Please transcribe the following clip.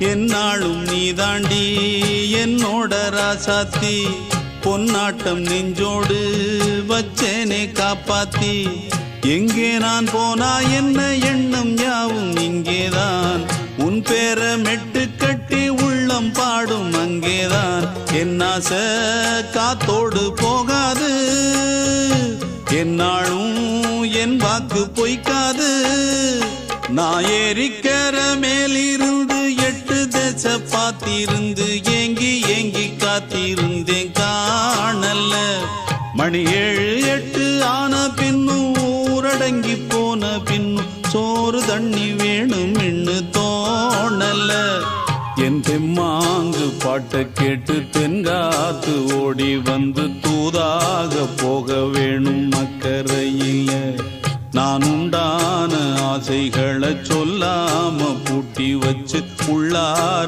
என்னாலும் நீதாண்டி என்னோட ராசாத்தி பொன்னாட்டம் நெஞ்சோடு வச்சேனே காப்பாத்தி எங்கே நான் போனா என்ன எண்ணம் யாவும் இங்கேதான் உன் பேர மெட்டு கட்டி உள்ளம் பாடும் அங்கேதான் என் ஆசை காத்தோடு போகாது என்னாலும் என் வாக்கு பொய்க்காது நான் ஏறிக்கிற மேலிருந்து 8 தேச பார்த்திருந்து ஏங்கி ஏங்கி காத்திருந்தேன் காணல மணி 7 8 ஆன பின்னும் ஊரடங்கி போன பின்னும் சோறு தண்ணி வேணும் இன்னு தோணல என் தெம்மாங்கு பாட்டை கேட்டு தென்காத்து ஓடி வந்து தூதாக போக வேணும் அக்கறையில நான் உண்டான ஆசைகளை சொல்லாம பூட்டி வச்சு உள்ளார